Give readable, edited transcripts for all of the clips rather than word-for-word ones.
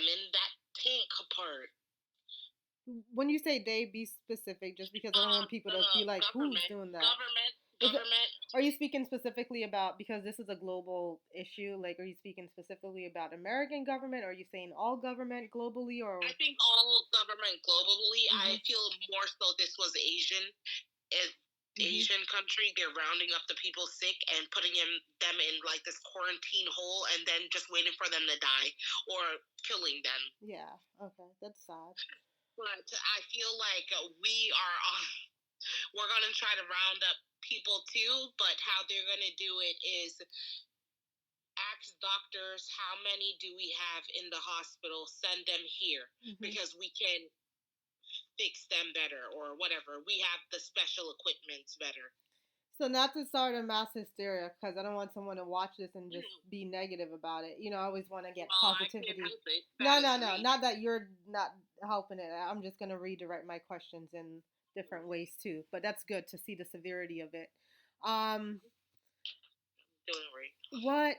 them in that tank part. When you say they, be specific, just because I don't want people to be like, who's doing that? Government. Are you speaking specifically about, because this is a global issue, like, are you speaking specifically about American government, or are you saying all government globally, or? I think all government globally. I feel more so this was Asian. Asian country, they're rounding up the people sick and putting them in like this quarantine hole and then just waiting for them to die or killing them. Yeah, okay, that's sad. But I feel like we're going to try to round up people too, but how they're going to do it is ask doctors how many do we have in the hospital, send them here because we can fix them better or whatever. We have the special equipments better. So not to start a mass hysteria, because I don't want someone to watch this and just be negative about it. You know, I always want to get positivity. No, not that you're not helping it. I'm just going to redirect my questions in different ways too. But that's good to see the severity of it. What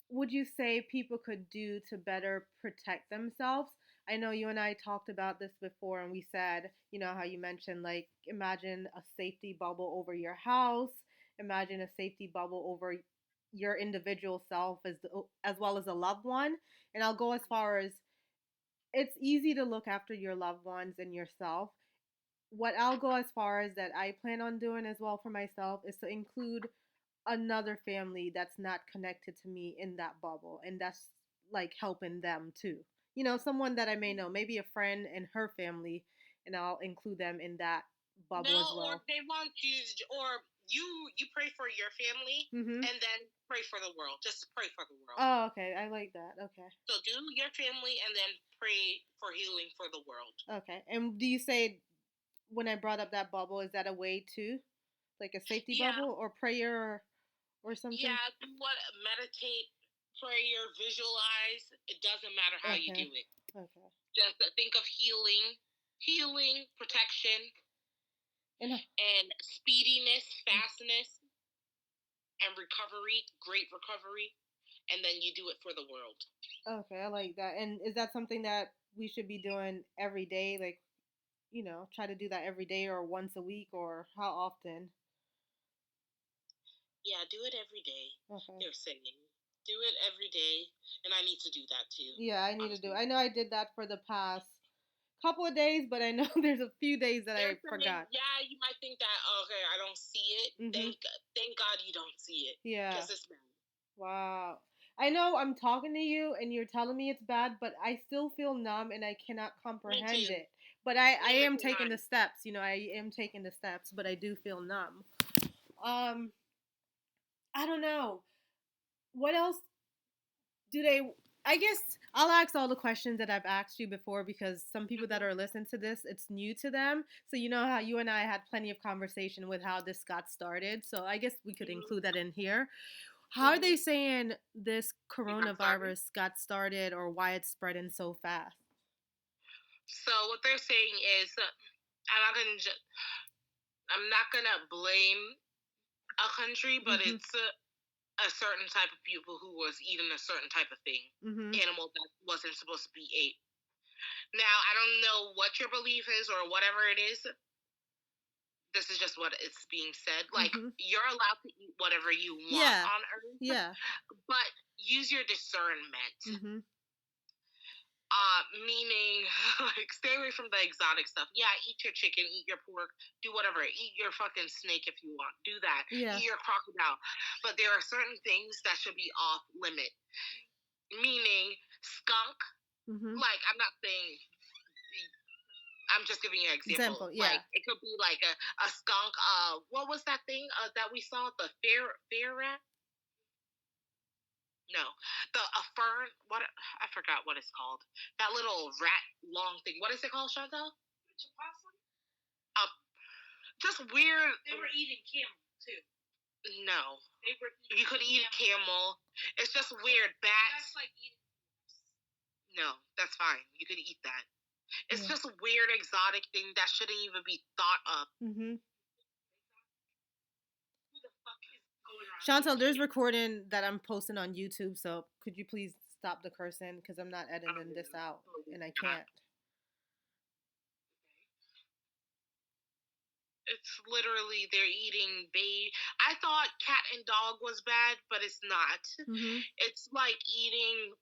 would you say people could do to better protect themselves? I know you and I talked about this before, and we said, you know, how you mentioned, like, imagine a safety bubble over your house, imagine a safety bubble over your individual self as well as a loved one. And I'll go as far as, it's easy to look after your loved ones and yourself. What I'll go as far as that I plan on doing as well for myself is to include another family that's not connected to me in that bubble, and that's like helping them too. You know, someone that I may know, maybe a friend and her family, and I'll include them in that bubble as well. Or they want you, or you pray for your family and then pray for the world. Just pray for the world. Oh, okay, I like that. Okay. So do your family and then pray for healing for the world. Okay. And do you say, when I brought up that bubble, is that a way to, like, a safety bubble or prayer or something? Yeah, meditate, prayer, visualize. It doesn't matter how you do it. Okay. Just think of healing, protection, and speediness, fastness, and recovery, great recovery, and then you do it for the world. Okay, I like that. And is that something that we should be doing every day? Like, you know, try to do that every day or once a week, or how often? Yeah, do it every day. Okay. They're saying, do it every day, and I need to do that too. Yeah, I need to do it. I know I did that for the past couple of days, but I know there's a few days that I forgot. Yeah, you might think that, okay, I don't see it. Thank God you don't see it. Yeah. Because it's bad. Wow. I know I'm talking to you and you're telling me it's bad, but I still feel numb and I cannot comprehend it. But I am taking the steps, you know, I am taking the steps, but I do feel numb. I don't know. What else do they, I guess I'll ask all the questions that I've asked you before, because some people that are listening to this, it's new to them. So you know how you and I had plenty of conversation with how this got started. So I guess we could include that in here. How are they saying this coronavirus got started, or why it's spreading so fast? So what they're saying is, I'm not gonna blame a country, but it's a certain type of people who was eating a certain type of thing, animal that wasn't supposed to be ate. Now, I don't know what your belief is or whatever it is. This is just what is being said. Like, you're allowed to eat whatever you want on Earth. Yeah. But use your discernment. Meaning, like, stay away from the exotic stuff. Yeah, eat your chicken, eat your pork, do whatever. Eat your fucking snake if you want. Do that. Yeah. Eat your crocodile. But there are certain things that should be off limit. Meaning, skunk. Like, I'm not saying... I'm just giving you an example. Yeah. Like, it could be like a skunk. What was that thing that we saw? The fair rat? No, a fern. What? I forgot what it's called. That little rat long thing. What is it called, Chantal? It's a possum. Just weird. They were eating camel too. No, you could eat a camel. It's just weird. Bats. That's like eating. No, that's fine. You could eat that. It's just a weird, exotic thing that shouldn't even be thought of. Who the fuck is going on? Chantal, there's recording that I'm posting on YouTube, so could you please stop the cursing because I'm not editing this out, and I can't. It's literally they're eating baby. I thought cat and dog was bad, but it's not. Mm-hmm. It's like eating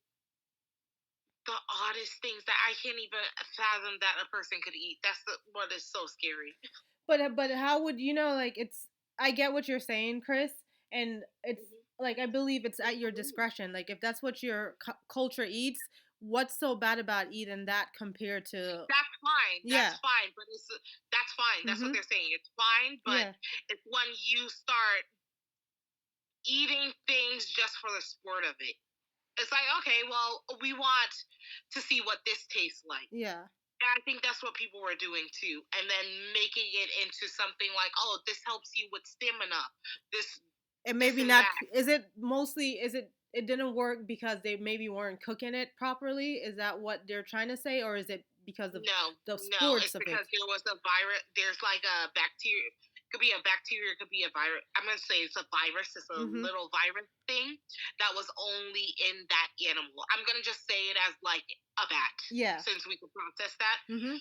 the oddest things that I can't even fathom that a person could eat. That's what is so scary. But how would you know? Like, it's, I get what you're saying, Chris, and it's like, I believe it's at your discretion. Like, if that's what your culture eats, what's so bad about eating that compared to? That's fine. Yeah. That's fine. But that's fine. That's what they're saying. It's fine. But it's when you start eating things just for the sport of it. It's like, okay, well, we want to see what this tastes like. Yeah. And I think that's what people were doing too. And then making it into something like, oh, this helps you with stamina. And maybe not. Is it mostly, it didn't work because they maybe weren't cooking it properly? Is that what they're trying to say? Or is it because of the sports it's because there was a virus. There's like a bacteria. It could be a bacteria, it could be a virus. I'm going to say it's a virus. It's a little virus thing that was only in that animal. I'm going to just say it as like a bat. Yeah. Since we could process that. Mm-hmm.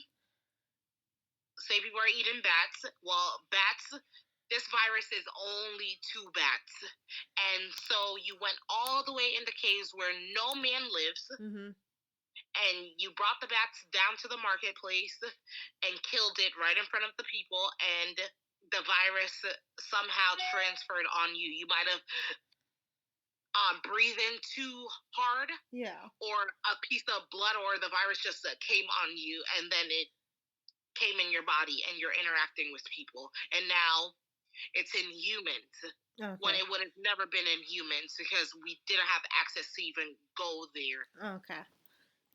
Say people are eating bats. Well, bats, this virus is only to bats. And so you went all the way in the caves where no man lives. Mm-hmm. And you brought the bats down to the marketplace and killed it right in front of the people. And the virus somehow transferred on you. You might have breathed in too hard. Yeah. Or a piece of blood, or the virus just came on you, and then it came in your body, and you're interacting with people. And now it's in humans. Okay. When it would have never been in humans because we didn't have access to even go there. Okay.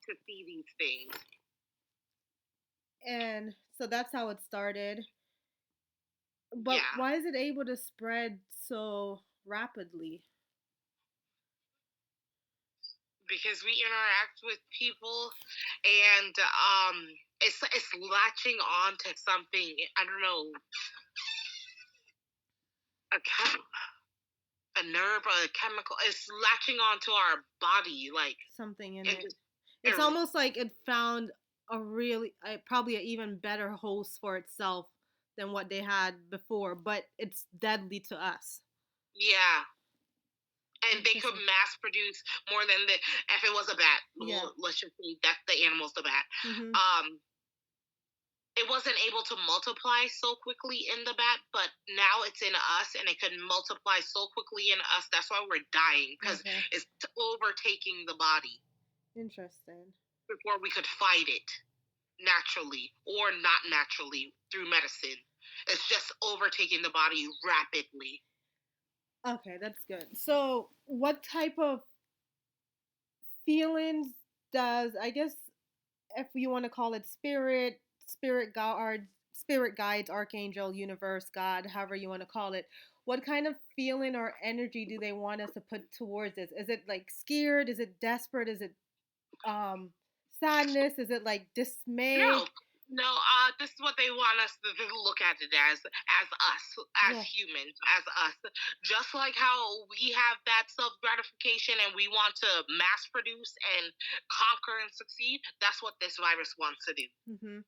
To see these things. And so that's how it started. But why is it able to spread so rapidly? Because we interact with people, and it's latching on to something. I don't know, a nerve or a chemical. It's latching on to our body, like something in it. It's almost like it found probably an even better host for itself than what they had before, but it's deadly to us. Yeah. And they could mass produce more than if it was a bat. Yeah. Let's just say that the animal's the bat. Mm-hmm. It wasn't able to multiply so quickly in the bat, but now it's in us, and it can multiply so quickly in us. That's why we're dying, because it's overtaking the body. Interesting. Before we could fight it naturally or not naturally through medicine. It's just overtaking the body rapidly. Okay, that's good. So what type of feelings does, I guess, if you want to call it spirit guides, archangel, universe, God, however you want to call it, what kind of feeling or energy do they want us to put towards this? Is it like scared? Is it desperate? Is it sadness? Is it like dismay? No, this is what they want us to look at it as us, as humans, as us. Just like how we have that self-gratification and we want to mass produce and conquer and succeed, that's what this virus wants to do. Mm-hmm.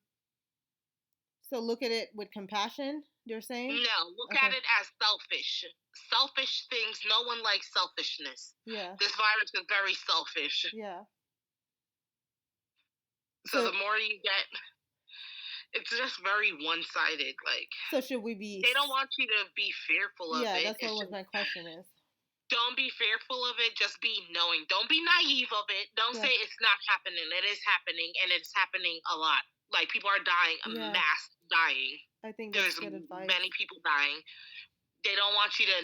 So look at it with compassion, you're saying? No, look at it as selfish. Selfish things, no one likes selfishness. Yeah. This virus is very selfish. Yeah. So the more you get... It's just very one-sided, like... So should we be... They don't want you to be fearful of it. Yeah, that's what my question is. Don't be fearful of it, just be knowing. Don't be naive of it. Don't say it's not happening. It is happening, and it's happening a lot. Like, people are dying, mass dying. I think that's good advice. Many people dying. They don't want you to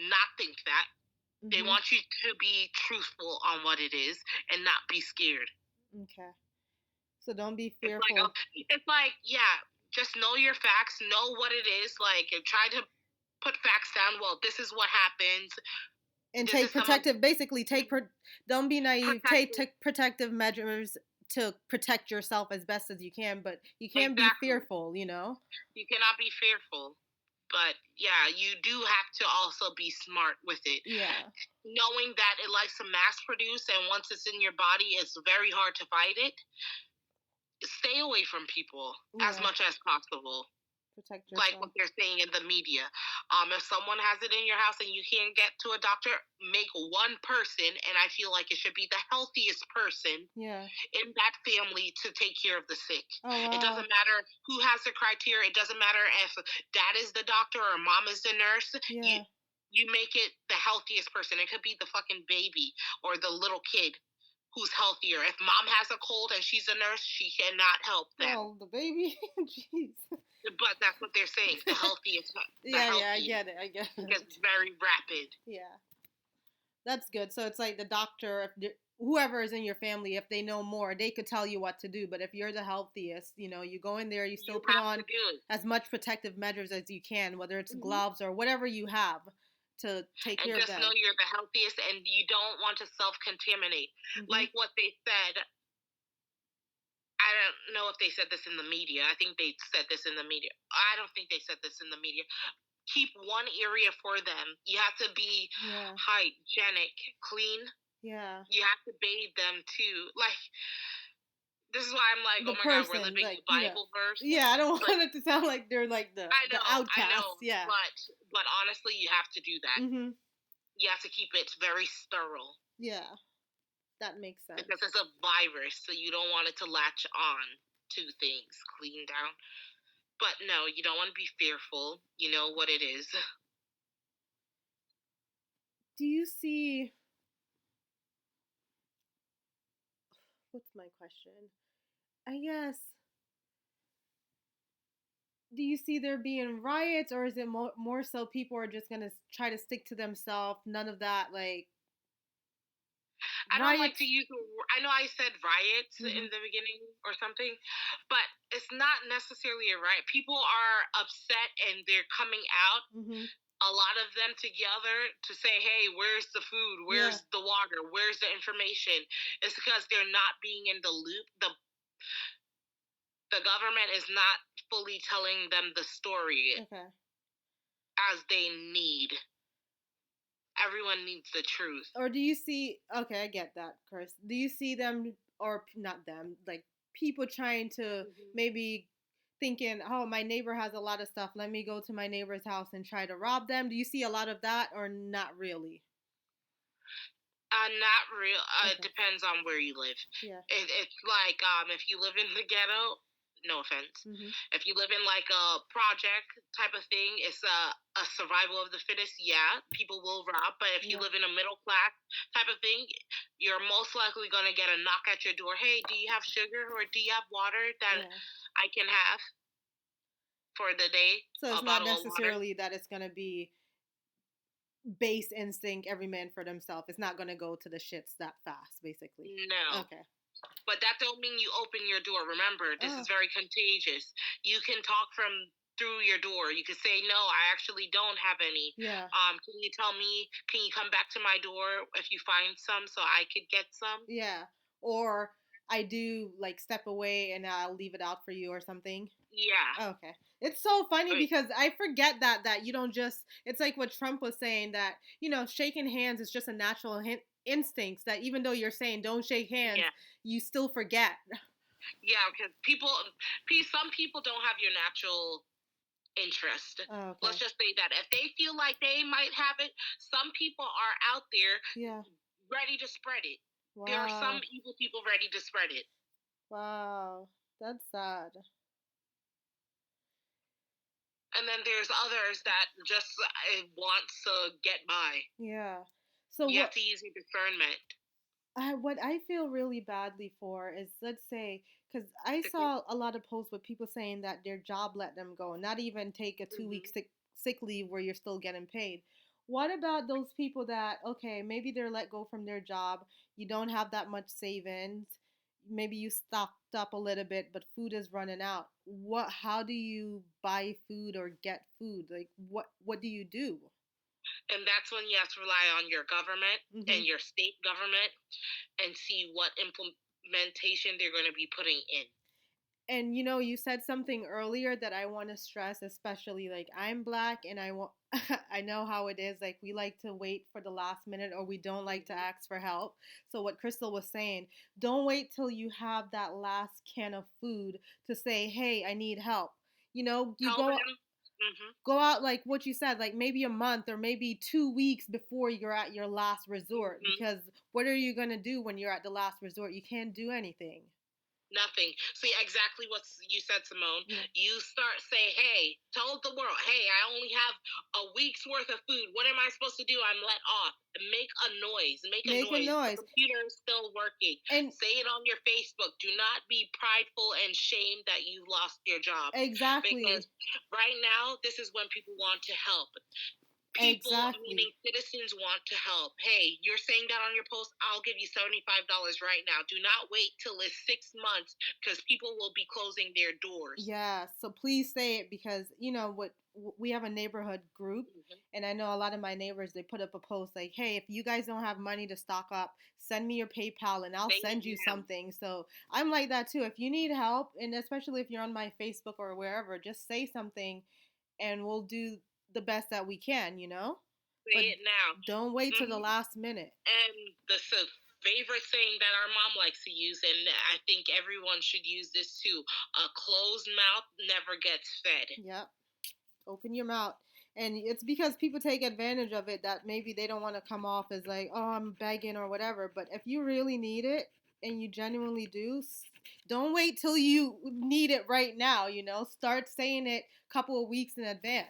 not think that. Mm-hmm. They want you to be truthful on what it is and not be scared. Okay. So don't be fearful. It's like, just know your facts, know what it is. Like, try to put facts down. Well, this is what happens. And take protective, don't be naive. Take protective measures to protect yourself as best as you can, but you can't be fearful, you know? You cannot be fearful. But yeah, you do have to also be smart with it. Yeah. Knowing that it likes to mass produce, and once it's in your body, it's very hard to fight it. Stay away from people as Yeah. much as possible. Protect Like yourself. what they're saying in the media. If someone has it in your house and you can't get to a doctor, make one person, and I feel like it should be the healthiest person Yeah. in that family to take care of the sick. Oh It wow. doesn't matter who has the criteria. It doesn't matter if dad is the doctor or mom is the nurse. Yeah. You make it the healthiest person. It could be the fucking baby or the little kid who's healthier. If mom has a cold and she's a nurse, she cannot help them. Oh, the baby. Jeez. But that's what they're saying. The healthiest. Yeah, I get it. Because it's very rapid. Yeah. That's good. So it's like the doctor, if whoever is in your family, if they know more, they could tell you what to do. But if you're the healthiest, you go in there, you still put on as much protective measures as you can, whether it's gloves or whatever you have to take care of them. And just know you're the healthiest, and you don't want to self-contaminate. Like what they said, I don't know if they said this in the media. I think they said this in the media. I don't think they said this in the media. Keep one area for them. You have to be hygienic, clean. Yeah. You have to bathe them too. Like, this is why I'm like, oh my God, we're living the Bible verse. Yeah, I don't want it to sound like they're like the outcasts. I know. Yeah. But honestly, you have to do that. You have to keep it very sterile. Yeah. That makes sense. Because it's a virus, so you don't want it to latch on to things. Clean down. But no, you don't want to be fearful. You know what it is. Do you see... What's my question? I guess... Do you see there being riots, or is it more so people are just going to try to stick to themselves? None of that, like... I don't like to use. I know I said riots in the beginning or something, but it's not necessarily a riot. People are upset and they're coming out. A lot of them together to say, "Hey, where's the food? Where's the water? Where's the information?" It's because they're not being in the loop. The government is not fully telling them the story as they need. Everyone needs the truth. Or do you see... Okay, I get that, Chris. Do you see them, or not them, like people trying to maybe thinking, oh, my neighbor has a lot of stuff, let me go to my neighbor's house and try to rob them? Do you see a lot of that, or not really? Not real. It depends on where you live. Yeah. It's like if you live in the ghetto, no offense. If you live in like a project type of thing, it's a survival of the fittest. Yeah, people will rob. But if you live in a middle class type of thing, you're most likely going to get a knock at your door. Hey, do you have sugar or do you have water that I can have for the day? So it's not necessarily that it's going to be base instinct, every man for themselves. It's not going to go to the shits that fast, basically. No. Okay. But that don't mean you open your door. Remember, this is very contagious. You can talk from through your door. You could say, no, I actually don't have any. Yeah. Can you tell me, can you come back to my door if you find some so I could get some? Yeah. Or I do like step away and I'll leave it out for you or something. Yeah. Okay. It's so funny because I forget that you don't just... It's like what Trump was saying, that, shaking hands is just a natural instincts, that even though you're saying don't shake hands, you still forget. Yeah, because some people don't have your natural interest. Let's just say that. If they feel like they might have it, some people are out there ready to spread it. Wow. There are some evil people ready to spread it. Wow. That's sad. And then there's others that just want to get by. Yeah. So you have to use your discernment. What I feel really badly for is, let's say, because I saw a lot of posts with people saying that their job let them go, not even take a 2-week sick leave where you're still getting paid. What about those people that, okay, maybe they're let go from their job, you don't have that much savings, maybe you stocked up a little bit, but food is running out. How do you buy food or get food? Like, what do you do? And that's when you have to rely on your government and your state government and see what implementation they're going to be putting in. And you said something earlier that I want to stress, especially like I'm black and I want I know how it is, like we like to wait for the last minute or we don't like to Mm-hmm. ask for help. So what Crystal was saying, don't wait till you have that last can of food to say, "Hey, I need help." You Tell them. Mm-hmm. go out like what you said, like maybe a month or maybe 2 weeks before you're at your last resort, Mm-hmm. because what are you going to do when you're at the last resort? You can't do anything. Nothing. See exactly what you said, Simone. Yeah. You start say, "Hey, tell the world, hey, I only have a week's worth of food. What am I supposed to do? I'm let off." Make a noise. Make a Make a noise. The noise. computer is still working. And Say it on your Facebook. Do not be prideful and shamed that you lost your job, because exactly. right now this is when people want to help. People, Exactly. meaning citizens, want to help. Hey, you're saying that on your post, I'll give you $75 right now. Do not wait till it's 6 months, because people will be closing their doors. Yeah, so please say it, because what we have a neighborhood group, Mm-hmm. and I know a lot of my neighbors, they put up a post like, "Hey, if you guys don't have money to stock up, send me your PayPal and I'll Say it send you now. something." So I'm like that too. If you need help, and especially if you're on my Facebook or wherever, just say something and we'll do the best that we can. Say But it now. don't wait till the Mm-hmm. last minute. And the favorite saying that our mom likes to use, and I think everyone should use this too: a closed mouth never gets fed. Yep. Open your mouth. And it's because people take advantage of it, that maybe they don't want to come off as like, "Oh, I'm begging" or whatever. But if you really need it and you genuinely do, don't wait till you need it right now. Start saying it a couple of weeks in advance.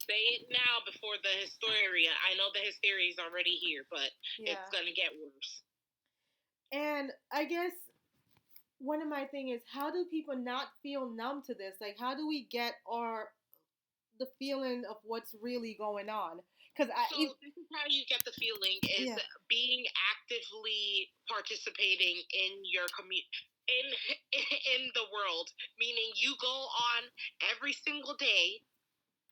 Say it now before the hysteria. I know the hysteria is already here, but it's Yeah. going to get worse. And I guess one of my thing is, how do people not feel numb to this? Like, how do we get the feeling of what's really going on? Because So this is how you get the feeling: is yeah. being actively participating in your in in the world, meaning you go on every single day.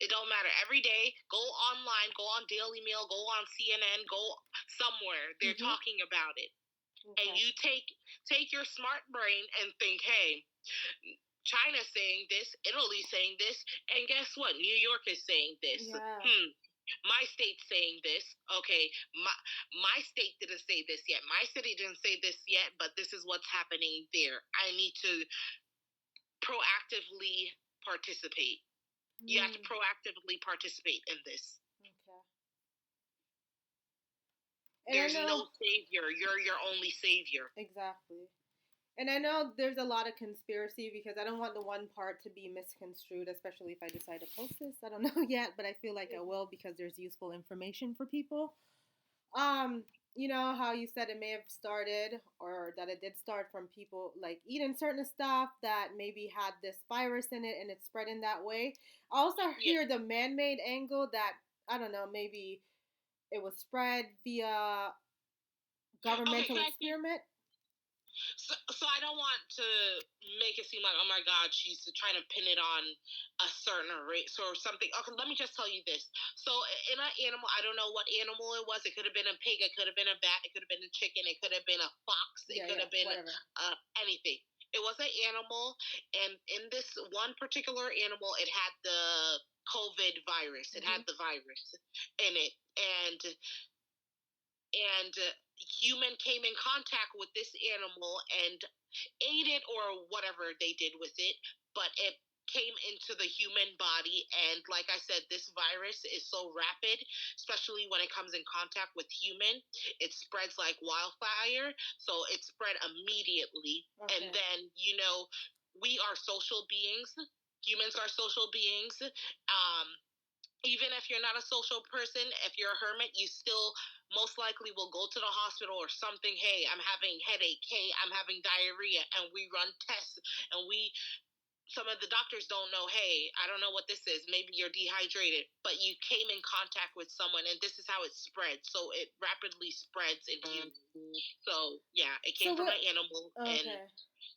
It don't matter. Every day, go online, go on Daily Mail, go on CNN, go somewhere. They're Mm-hmm. talking about it. Okay. And you take your smart brain and think, "Hey, China's saying this, Italy's saying this, and guess what? New York is saying this. Yeah. My state's saying this. Okay, my state didn't say this yet. My city didn't say this yet, but this is what's happening there. I need to proactively participate. You have to proactively participate in this. Okay. And I There's know no savior. You're your only savior." exactly. And I know there's a lot of conspiracy, because I don't want the one part to be misconstrued, especially if I decide to post this. I don't know yet, but I feel like I will, because there's useful information for people. Um, how you said it may have started, or that it did start from people like eating certain stuff that maybe had this virus in it and it's spreading that way. I also Yeah. hear the man-made angle that, I don't know, maybe it was spread via governmental Okay, experiment. so I don't want to make it seem like, oh my God, she's trying to pin it on a certain race or something. Okay, let me just tell you this. So in an animal, I don't know what animal it was. It could have been a pig. It could have been a bat. It could have been a chicken. It could have been a fox. It could have been anything. It was an animal, and in this one particular animal, it had the COVID virus. It had the virus in it, and human came in contact with this animal and ate it or whatever they did with it, but it came into the human body. And like I said, this virus is so rapid, especially when it comes in contact with human. It spreads like wildfire, so it spread immediately. Okay. And then we are social beings. Humans are social beings. Even if you're not a social person, if you're a hermit, you still most likely will go to the hospital or something. Hey, I'm having headache. Hey, I'm having diarrhea. And we run tests, and some of the doctors don't know, hey, I don't know what this is. Maybe you're dehydrated, but you came in contact with someone, and this is how it spreads. So it rapidly spreads in humans. So yeah, it came from an animal, and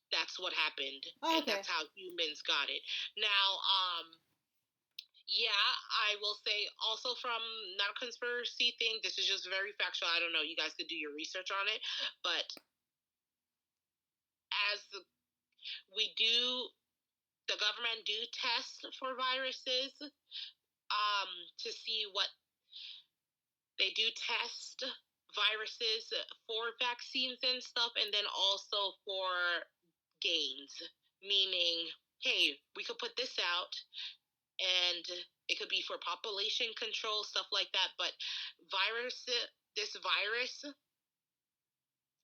that's what happened. And that's how humans got it. Now, yeah, I will say also, from not a conspiracy thing, this is just very factual. I don't know. You guys could do your research on it. But as the government do test for viruses, to see what they do test viruses for vaccines and stuff, and then also for gains, meaning, hey, we could put this out and it could be for population control, stuff like that, but this virus,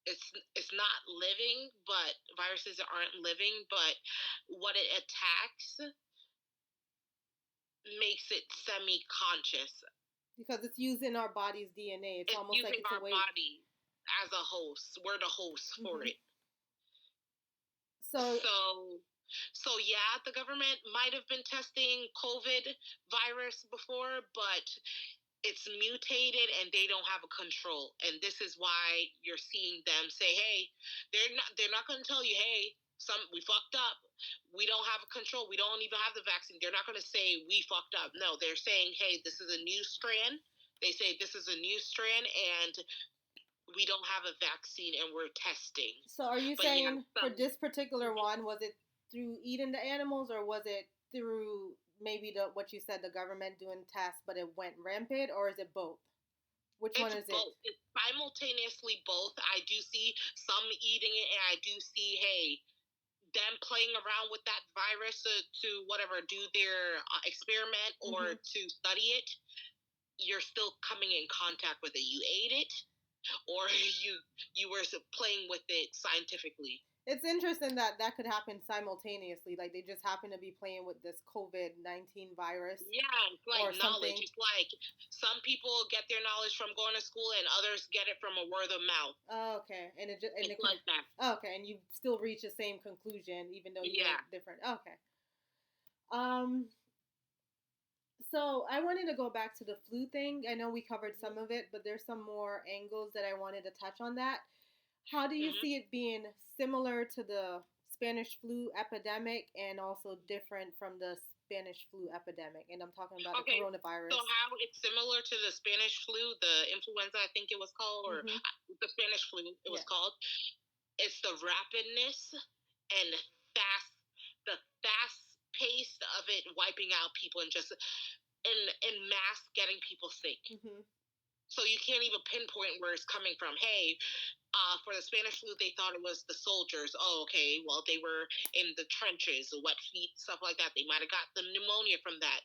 it's not living, but viruses aren't living, but what it attacks makes it semi-conscious. Because it's using our body's DNA. It's almost like it's our body as a host. We're the host for it. So yeah, the government might have been testing COVID virus before, but it's mutated and they don't have a control. And this is why you're seeing them say, hey, they're not going to tell you, hey, we fucked up. We don't have a control. We don't even have the vaccine. They're not going to say we fucked up. No, they're saying, hey, this is a new strand. They say this is a new strand and we don't have a vaccine and we're testing. So are you saying for this particular one, was it through eating the animals or was it through maybe what you said, the government doing tests, but it went rampant, or is it both? Which one is both. It's simultaneously both. I do see some eating it, and I do see, hey, them playing around with that virus to whatever, do their experiment or to study it. You're still coming in contact with it. You ate it, or you were playing with it scientifically. It's interesting that could happen simultaneously. Like they just happen to be playing with this COVID-19 virus. Yeah, it's like knowledge. It's like some people get their knowledge from going to school, and others get it from a word of mouth. Oh, okay, and it's like that. Oh, okay, and you still reach the same conclusion, even though you're different. Okay. So I wanted to go back to the flu thing. I know we covered some of it, but there's some more angles that I wanted to touch on that. How do you see it being similar to the Spanish flu epidemic and also different from the Spanish flu epidemic? And I'm talking about the coronavirus. So how it's similar to the Spanish flu, the influenza, I think it was called, or the Spanish flu, it was called. It's the rapidness and the fast pace of it wiping out people and just in mass getting people sick. So you can't even pinpoint where it's coming from. Hey, for the Spanish flu, they thought it was the soldiers. Oh, okay. Well, they were in the trenches, wet feet, stuff like that. They might have got the pneumonia from that.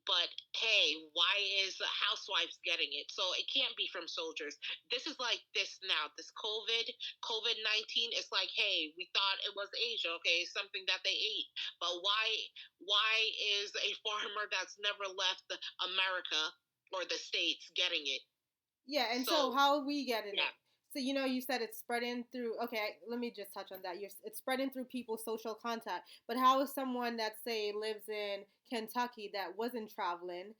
But hey, why is housewives getting it? So it can't be from soldiers. This is like this now. This COVID-19 is like, hey, we thought it was Asia. Okay, something that they ate. But why is a farmer that's never left America or the States getting it? Yeah, and so how are we getting it? So, you said it's spreading through, okay, let me just touch on that. It's spreading through people's social contact. But how is someone that, say, lives in Kentucky that wasn't traveling,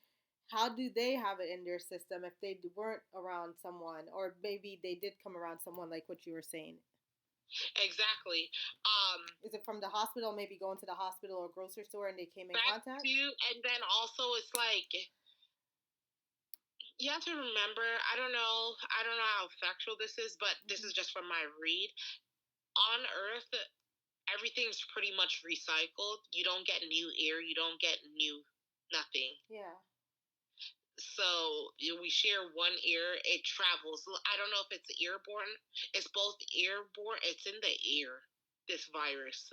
how do they have it in their system if they weren't around someone? Or maybe they did come around someone like what you were saying. Exactly. Is it from the hospital, maybe going to the hospital or grocery store and they came in contact? And then also it's like, you have to remember, I don't know how factual this is, but this is just from my read. On Earth, everything's pretty much recycled. You don't get new air. You don't get new nothing. Yeah. So we share one air. It travels. I don't know if it's airborne. It's both airborne. It's in the air, this virus.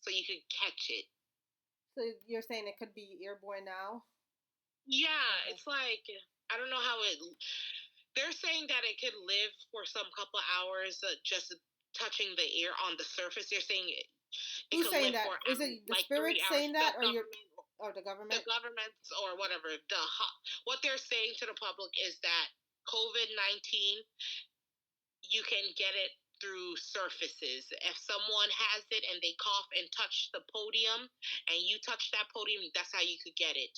So you could catch it. So you're saying it could be airborne now? Yeah, it's like, I don't know how they're saying that it could live for some couple hours just touching the air on the surface. They're saying it Who's saying that? Is it the spirit saying that, or the government? The government or whatever. What they're saying to the public is that COVID-19, you can get it through surfaces. If someone has it and they cough and touch the podium, and you touch that podium, that's how you could get it.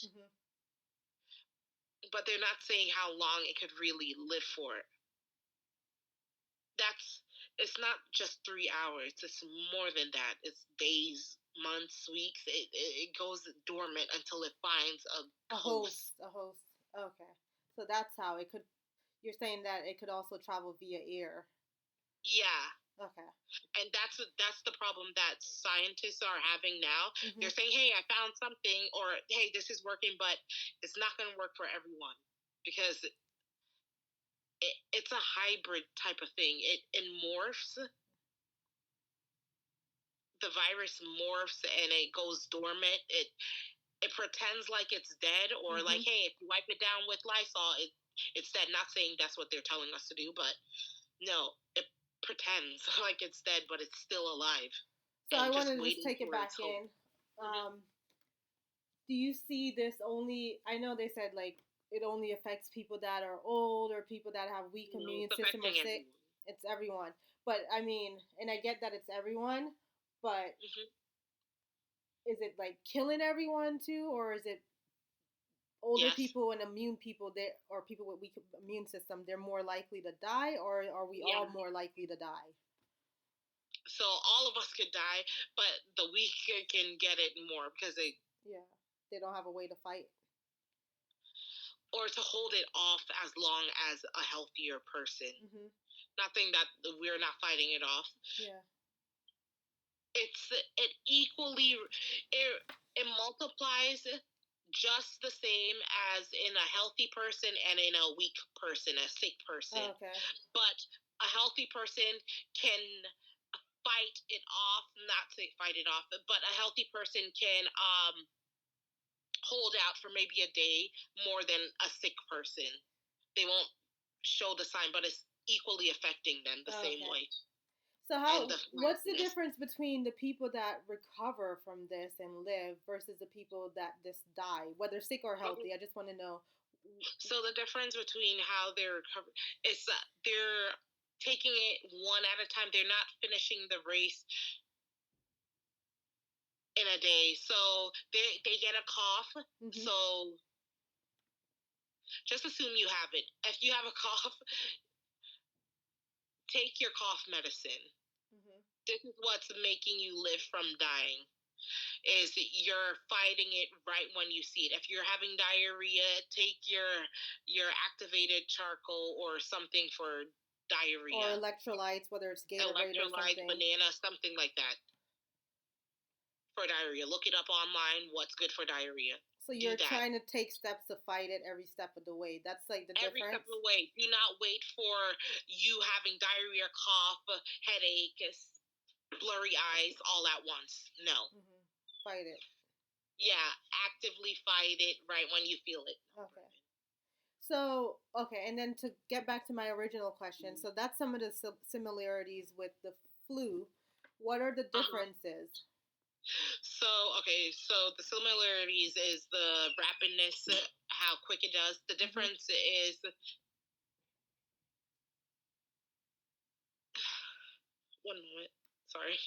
But they're not saying how long it could really live for. It's not just 3 hours. It's more than that. It's days, months, weeks. It goes dormant until it finds a host. A host. Okay. So that's how it could. You're saying that it could also travel via air. Yeah. Okay. And that's the problem that scientists are having now. Mm-hmm. They're saying, hey, I found something, or hey, this is working, but it's not going to work for everyone because it's a hybrid type of thing. It morphs. The virus morphs and it goes dormant. It pretends like it's dead, or mm-hmm. like, hey, if you wipe it down with Lysol, it's dead. Not saying that's what they're telling us to do, but no, it pretends like it's dead, but it's still alive. So I wanted to just take it back in. Do you see this only? I know they said like it only affects people that are old or people that have weak immune system or sick. Everyone. It's everyone. But I mean, and I get that it's everyone, but mm-hmm. is it like killing everyone too, or is it older people and immune people that, or people with weak immune system, they're more likely to die, or are we all more likely to die? So all of us could die, but the weak can get it more because they don't have a way to fight or to hold it off as long as a healthier person. Mm-hmm. Not saying that we're not fighting it off. Yeah. It equally it multiplies just the same as in a healthy person and in a weak person, a sick person. Oh, okay. But a healthy person can fight it off, not to fight it off, but a healthy person can hold out for maybe a day more than a sick person. They won't show the sign, but it's equally affecting them the same way. So what's the difference between the people that recover from this and live versus the people that just die, whether sick or healthy? I just want to know. So the difference between how they're recovered is they're taking it one at a time. They're not finishing the race in a day. So they get a cough. Mm-hmm. So just assume you have it. If you have a cough, take your cough medicine. Mm-hmm. This is what's making you live from dying. Is you're fighting it right when you see it. If you're having diarrhea, take your activated charcoal or something for diarrhea. Or electrolytes, whether it's Gatorade or something. Banana, something like that. For diarrhea. Look it up online, what's good for diarrhea. So you're trying to take steps to fight it every step of the way. That's like the difference? Every step of the way. Do not wait for you having diarrhea, cough, headache, blurry eyes all at once. No. Mm-hmm. Fight it. Yeah, actively fight it right when you feel it. Okay. So, and then to get back to my original question, so that's some of the similarities with the flu. What are the differences? So the similarities is the rapidness, how quick it does. The difference is one moment. Sorry.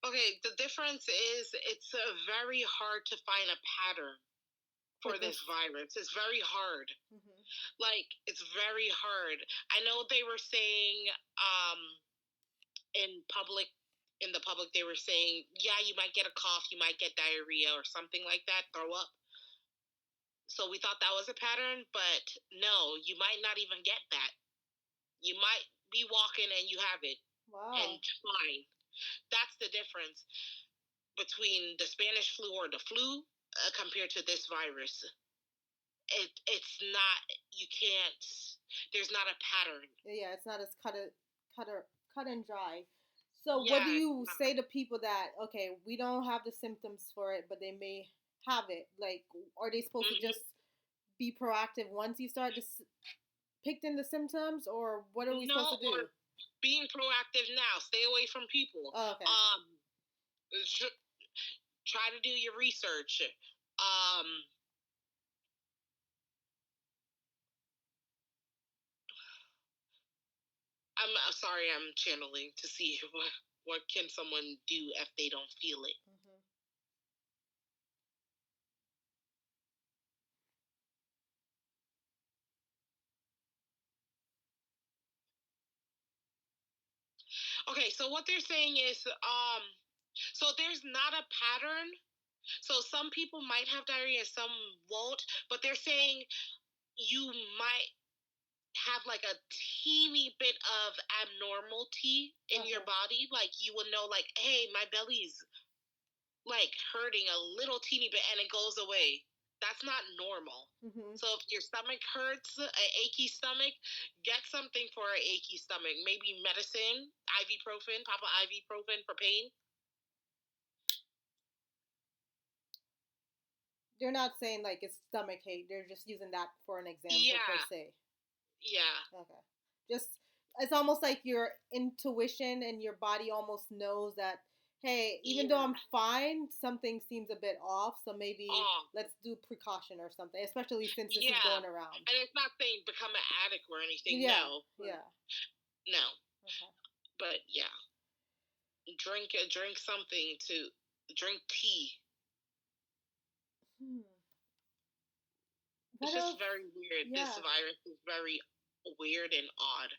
Okay, the difference is it's very hard to find a pattern for this virus. It's very hard. Mm-hmm. Like, it's very hard. I know they were saying in the public, they were saying, yeah, you might get a cough, you might get diarrhea or something like that, throw up. So we thought that was a pattern, but no, you might not even get that. You might be walking and you have it. Wow. And fine. That's the difference between the Spanish flu or the flu compared to this virus. It's not, you can't, there's not a pattern. Yeah, it's not as cut and dry. So what do you say to people that, okay, we don't have the symptoms for it, but they may have it? Like, are they supposed to just be proactive once you start depicting the symptoms, or what are we supposed to do? Being proactive now. Stay away from people. Oh, okay. Try to do your research. I'm sorry, I'm channeling to see what can someone do if they don't feel it. Mm-hmm. Okay, so what they're saying is, so there's not a pattern. So some people might have diarrhea, some won't, but they're saying you might have like a teeny bit of abnormality in your body. Like you would know, like, hey, my belly's like hurting a little teeny bit, and it goes away. That's not normal. So if your stomach hurts, an achy stomach, get something for an achy stomach. Maybe medicine, ibuprofen, pop an ibuprofen for pain. They're not saying like it's stomach ache. They're just using that for an example per se. Yeah. Okay. Just it's almost like your intuition and your body almost knows that, hey, even though I'm fine, something seems a bit off, so maybe let's do precaution or something, especially since this is going around. And it's not saying become an addict or anything, no. Yeah. No. Okay. But yeah. Drink something to drink tea. It's just very weird. Yeah. This virus is very weird and odd.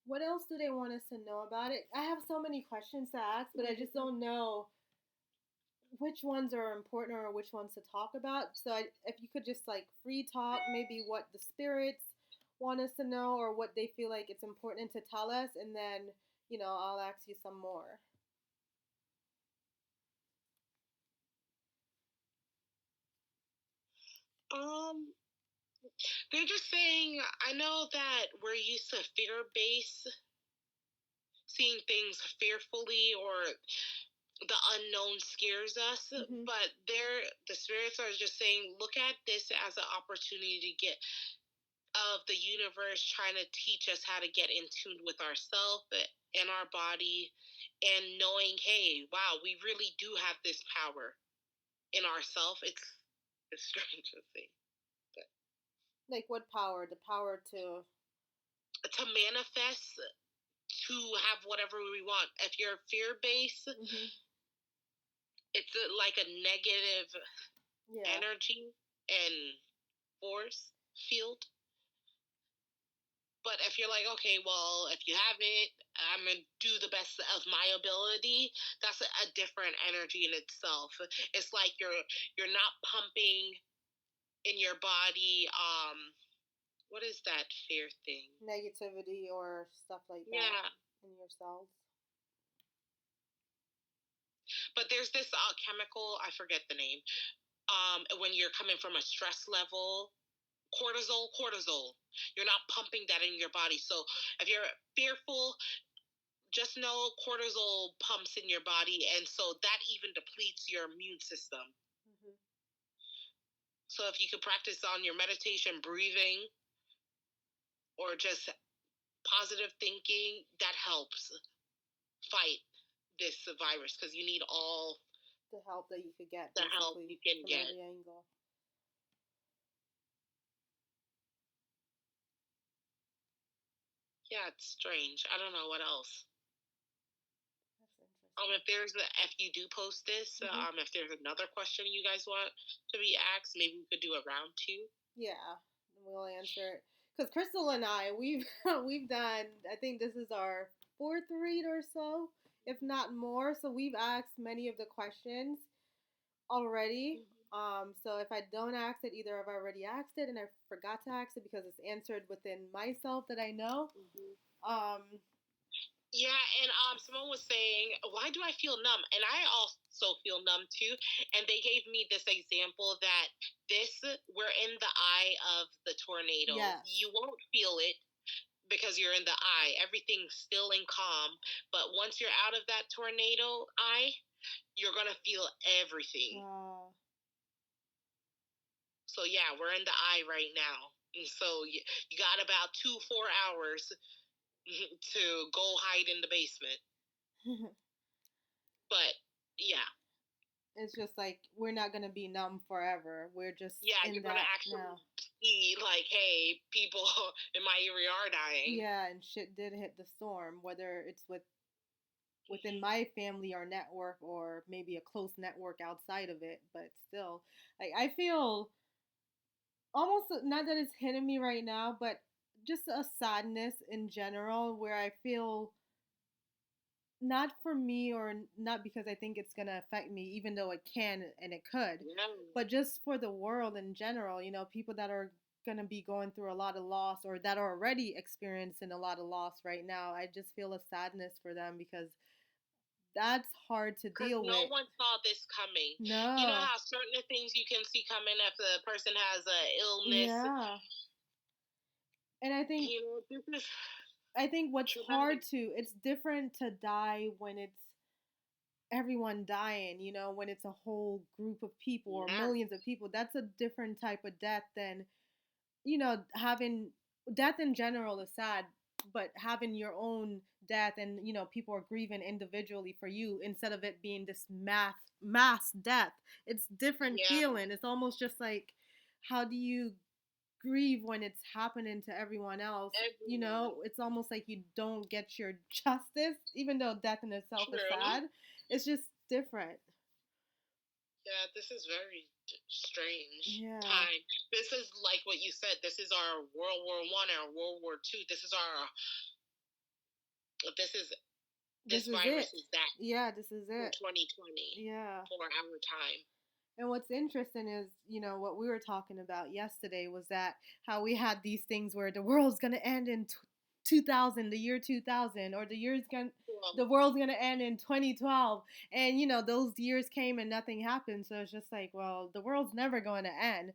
What else do they want us to know about it? I have so many questions to ask, but I just don't know which ones are important or which ones to talk about. So if you could just like free talk, maybe what the spirits want us to know or what they feel like it's important to tell us, and then, I'll ask you some more. They're just saying, I know that we're used to fear-based, seeing things fearfully, or the unknown scares us, but the spirits are just saying, look at this as an opportunity to get of the universe trying to teach us how to get in tune with ourselves and our body, and knowing, hey, wow, we really do have this power in ourselves. It's strange to say. Like what power? The power to manifest, to have whatever we want. If you're fear-based, it's like a negative energy and force field. But if you're like, okay, well, if you have it, I'm going to do the best of my ability, that's a different energy in itself. It's like you're not pumping in your body, what is that fear thing? Negativity or stuff like that in your cells. But there's this chemical, I forget the name, when you're coming from a stress level, cortisol. You're not pumping that in your body. So if you're fearful, just know cortisol pumps in your body, and so that even depletes your immune system. So if you could practice on your meditation, breathing, or just positive thinking, that helps fight this virus, because you need all the help that you could get. The help you can get. Every angle. Yeah, it's strange. I don't know what else. That's interesting. If you do post this, if there's another question you guys want to be asked, maybe we could do a round 2. Yeah, we'll answer it. Because Crystal and I, we've done, I think this is our 4th read or so, if not more. So we've asked many of the questions already. So if I don't ask it, either I've already asked it and I forgot to ask it because it's answered within myself that I know. Yeah, and someone was saying, why do I feel numb? And I also feel numb too. And they gave me this example that we're in the eye of the tornado. Yes. You won't feel it because you're in the eye. Everything's still and calm. But once you're out of that tornado eye, you're going to feel everything. Wow. So yeah, we're in the eye right now. And so you got about 2-4 hours to go hide in the basement. But yeah, it's just like we're not gonna be numb forever. We're just you're gonna actually see like, hey, people in my area are dying. Yeah, and shit did hit the storm, whether it's within my family or network or maybe a close network outside of it, but still, like I feel almost, not that it's hitting me right now, but just a sadness in general where I feel not for me or not because I think it's going to affect me, even though it can and it could, Yeah. but just for the world in general, people that are going to be going through a lot of loss or that are already experiencing a lot of loss right now. I just feel a sadness for them because that's hard to Because deal no with. one saw this coming. You know No. how certain things you can see coming if the person has a illness. Yeah. And You know, this is I think what's hard traumatic. to it's different to die when it's everyone dying, when it's a whole group of people or Yeah. millions of people. That's a different type of death than, having death in general is sad, but having your own death and, people are grieving individually for you instead of it being this mass death. It's different Yeah. feeling. It's almost just like, how do you grieve when it's happening to everyone else? Everyone. It's almost like you don't get your justice, even though death in itself is True. sad. It's just different. Yeah, this is very strange Yeah. time. This is like what you said. This is our World War I or World War II. This is our. This is This this is it. virus is that Yeah, this is for it. 2020 Yeah. for our time. And what's interesting is, what we were talking about yesterday was that how we had these things where the world's going to end in 2000, the year 2000, or the world's going to end in 2012. And, those years came and nothing happened. So it's just like, well, the world's never going to end.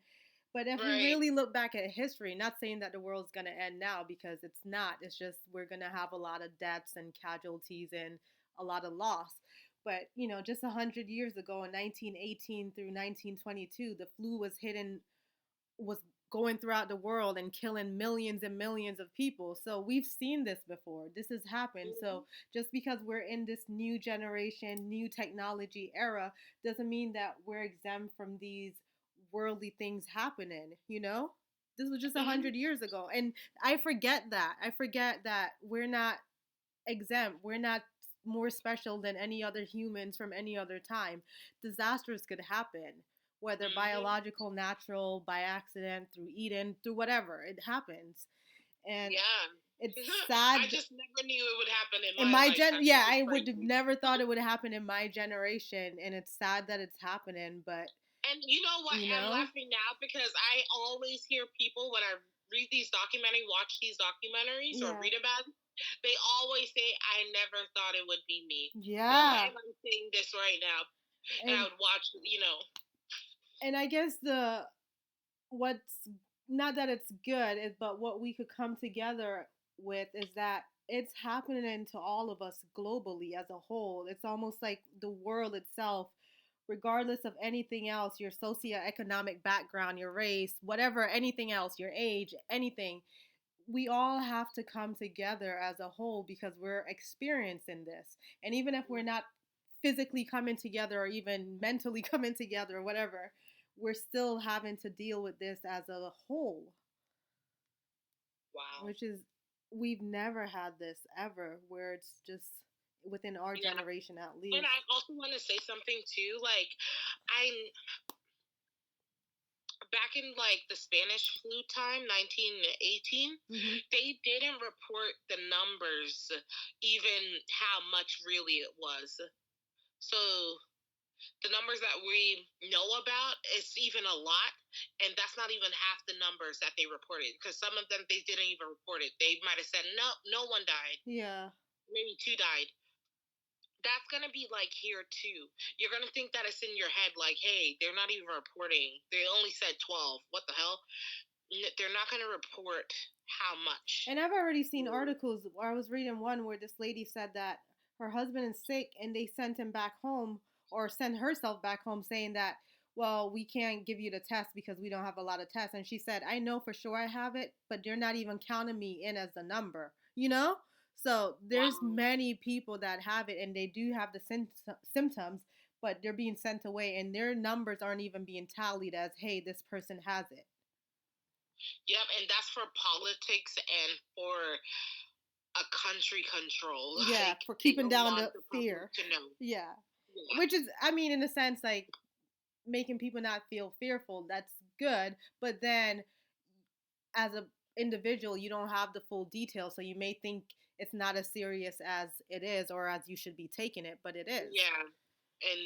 But if we Right. really look back at history, not saying that the world's going to end now because it's not, it's just we're going to have a lot of deaths and casualties and a lot of loss. But, just 100 years ago in 1918 through 1922, the flu was going throughout the world and killing millions and millions of people. So we've seen this before. This has happened. Mm-hmm. So just because we're in this new generation, new technology era, doesn't mean that we're exempt from these worldly things happening, This was just Mm-hmm. 100 years ago. And I forget that. I forget that we're not exempt. We're not more special than any other humans from any other time. Disasters could happen, whether Mm-hmm. biological, natural, by accident, through eating, through whatever. It happens. And Yeah. it's sad. I just never knew it would happen in In my my lifetime, yeah, which is I would have crazy. never thought it would happen in my generation, and it's sad that it's happening, but And you know what? I'm laughing now because I always hear people when I read these watch these documentaries or yeah. read about them, they always say, I never thought it would be me. Yeah. And I'm saying this right now. And I And would watch, I guess what's not that it's good is but what we could come together with is that it's happening to all of us globally as a whole. It's almost like the world itself, regardless of anything else, your socioeconomic background, your race, whatever, anything else, your age, anything, we all have to come together as a whole because we're experiencing this. And even if we're not physically coming together or even mentally coming together or whatever, we're still having to deal with this as a whole, wow. which is, we've never had this ever where it's just within our Yeah. generation at least. And I also want to say something too. Like, back in like the Spanish flu time, 1918, they didn't report the numbers, even how much really it was. So the numbers that we know about is even a lot, and that's not even half the numbers that they reported. Because some of them they didn't even report it. They might have said no one died. Yeah. Maybe 2 died. That's gonna be like here too. You're gonna think that it's in your head, like, hey, they're not even reporting. They only said 12. What the hell? They're not gonna report how much. And I've already seen articles. I was reading one where this lady said that her husband is sick and they sent him back home or sent herself back home saying that, well, we can't give you the test because we don't have a lot of tests. And she said, I know for sure I have it, but they're not even counting me in as the number, So there's Wow. many people that have it and they do have the symptoms, but they're being sent away and their numbers aren't even being tallied as, hey, this person has it. Yep, and that's for politics and for a country control. Yeah, Like, for they keeping don't down want the the fear. public to know. Yeah. Yeah. Which is, I mean, in a sense, like making people not feel fearful. That's good. But then, as a individual, you don't have the full details, so you may think it's not as serious as it is or as you should be taking it, but it is. Yeah. And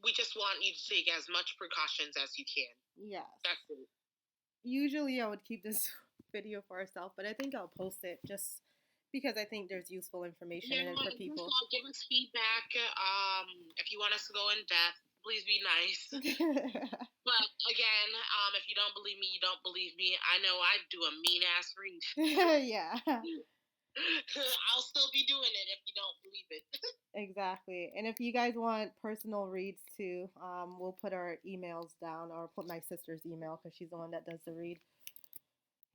we just want you to take as much precautions as you can. Yes. That's it. Usually I would keep this video for ourselves, but I think I'll post it just because I think there's useful information in it for people. Give us feedback. If you want us to go in depth, please be nice. But again, if you don't believe me, you don't believe me. I know I do a mean ass read. Yeah. I'll still be doing it if you don't believe it. Exactly. And if you guys want personal reads too, we'll put our emails down, or put my sister's email because she's the one that does the read.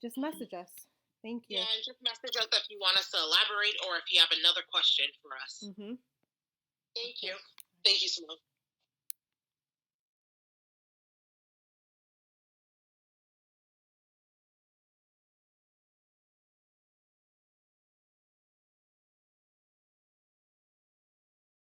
Just message us. Thank you. Yeah, and just message us if you want us to elaborate or if you have another question for us. Mm-hmm. Thank you. Thank you, Simone.